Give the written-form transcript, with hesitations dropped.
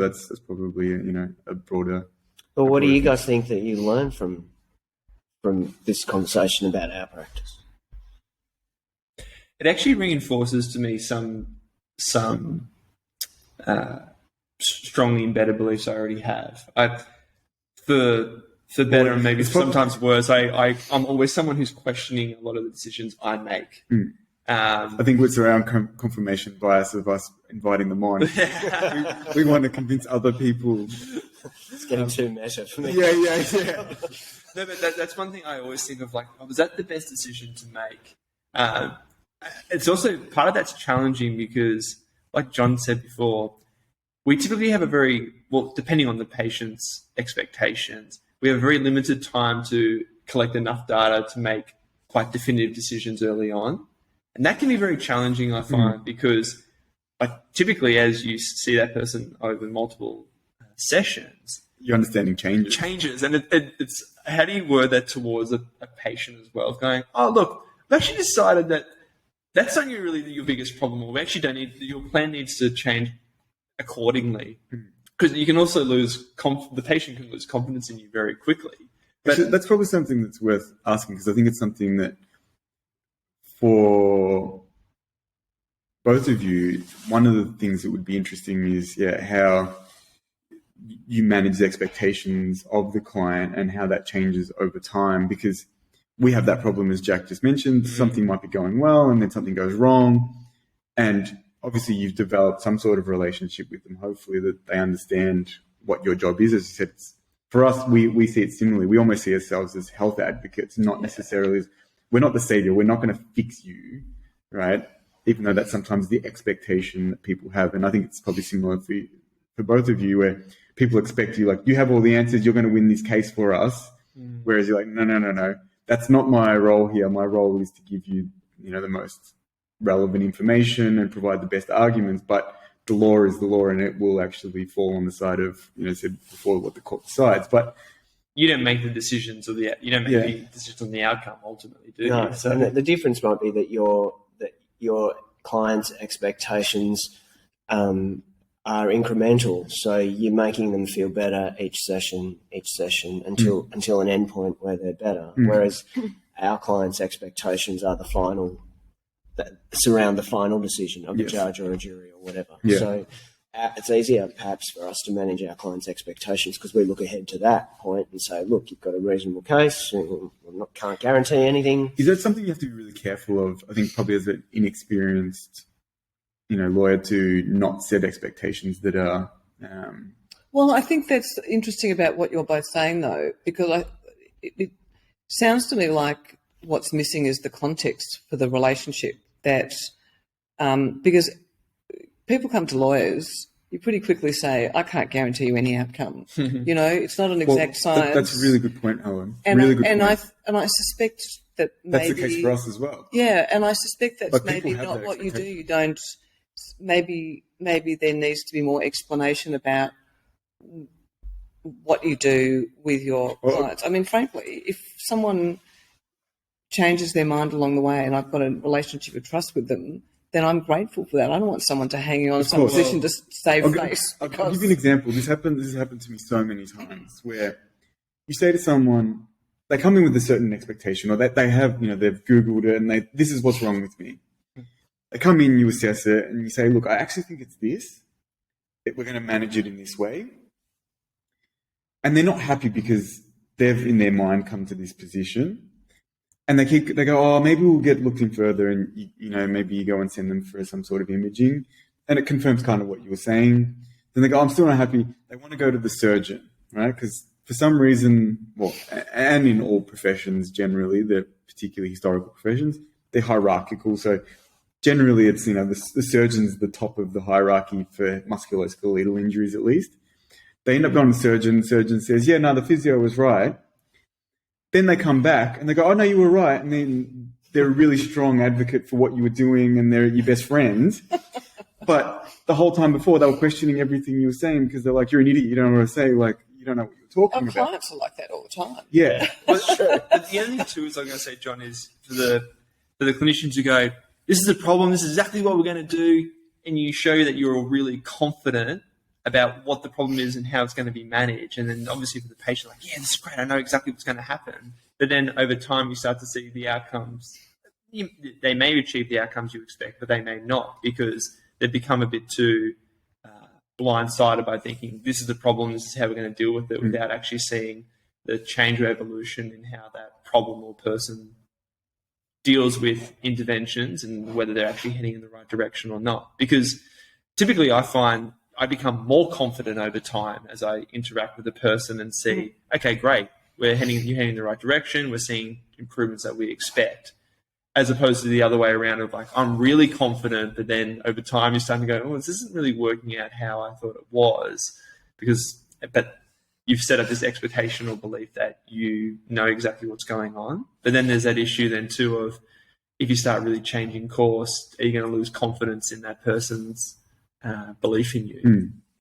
That's probably, a broader... Well, what do you guys think that you learned from this conversation about our practice? It actually reinforces to me some strongly embedded beliefs I already have. For better and maybe sometimes worse, I'm always someone who's questioning a lot of the decisions I make. I think it's around confirmation bias of us inviting them on. we want to convince other people. It's getting too meta for me. Yeah. No, but that's one thing I always think of, like, was that the best decision to make? It's also, part of that's challenging because, like John said before, we typically have depending on the patient's expectations, we have a very limited time to collect enough data to make quite definitive decisions early on. And that can be very challenging, I find, because typically as you see that person over multiple sessions, your understanding changes. And it's how do you word that towards a patient as well, going, oh, look, I've actually decided that that's not really your biggest problem, or we actually don't need, your plan needs to change accordingly. Because you can also the patient can lose confidence in you very quickly. But actually, that's probably something that's worth asking, because I think it's something that for both of you, one of the things that would be interesting is how you manage the expectations of the client and how that changes over time, because we have that problem, as Jack just mentioned. Something might be going well and then something goes wrong, and obviously you've developed some sort of relationship with them, hopefully, that they understand what your job is. As you said, for us, we see it similarly. We almost see ourselves as health advocates, not necessarily as, we're not the savior. We're not going to fix you, right? Even though that's sometimes the expectation that people have. And I think it's probably similar for both of you, where people expect you, like, you have all the answers, you're going to win this case for us. Whereas you're like, no. That's not my role here. My role is to give you, the most relevant information and provide the best arguments. But the law is the law, and it will actually fall on the side of, said before, what the court decides. But you don't make the decisions, or the decisions on the outcome ultimately, do you? No, so, and the difference might be that your client's expectations are incremental. So you're making them feel better each session until an endpoint where they're better. Whereas our clients' expectations are that surround the final decision of a judge or a jury or whatever. Yeah. So it's easier perhaps for us to manage our clients' expectations because we look ahead to that point and say, look, you've got a reasonable case, and can't guarantee anything. Is that something you have to be really careful of? I think probably as an inexperienced lawyer, to not set expectations that are... Well, I think that's interesting about what you're both saying, though, because it sounds to me like what's missing is the context for the relationship. That because people come to lawyers, you pretty quickly say, I can't guarantee you any outcome. It's not an exact science. That's a really good point, Helen. And I suspect that maybe... That's the case for us as well. Yeah, and I suspect that's but maybe not what you do. You don't... Maybe there needs to be more explanation about what you do with your clients. I mean, frankly, if someone changes their mind along the way and I've got a relationship of trust with them, then I'm grateful for that. I don't want someone to hang on to some position to save face. I'll give you an example. This has happened to me so many times, where you say to someone, they come in with a certain expectation, or they have, they've Googled it and this is what's wrong with me. They come in, you assess it, and you say, look, I actually think it's this. We're going to manage it in this way. And they're not happy because they've, in their mind, come to this position. And they go, maybe we'll get looked in further, and, maybe you go and send them for some sort of imaging. And it confirms kind of what you were saying. Then they go, I'm still not happy. They want to go to the surgeon, right? Because for some reason, and in all professions generally, the particularly historical professions, they're hierarchical. So generally, it's, the surgeon's the top of the hierarchy for musculoskeletal injuries, at least. They end up going to the surgeon. The surgeon says, the physio was right. Then they come back and they go, oh, no, you were right. And then they're a really strong advocate for what you were doing and they're your best friends. But the whole time before, they were questioning everything you were saying because they're like, you're an idiot. You don't know what to say. Like, you don't know what you're talking about. Our clients are like that all the time. Yeah. But the other thing, too, is I'm going to say, John, is for the clinicians who go, this is the problem, this is exactly what we're going to do, and you show that you're really confident about what the problem is and how it's going to be managed. And then obviously for the patient, like, yeah, this is great, I know exactly what's going to happen. But then over time, you start to see the outcomes. They may achieve the outcomes you expect, but they may not, because they've become a bit too blindsided by thinking this is the problem, this is how we're going to deal with it, without actually seeing the change or evolution in how that problem or person deals with interventions and whether they're actually heading in the right direction or not. Because typically I find I become more confident over time as I interact with the person and see, okay, great, you're heading in the right direction, we're seeing improvements that we expect, as opposed to the other way around of like, I'm really confident, but then over time you're starting to go, oh, this isn't really working out how I thought it was, but you've set up this expectation or belief that you know exactly what's going on. But then there's that issue then too of, if you start really changing course, are you going to lose confidence in that person's belief in you?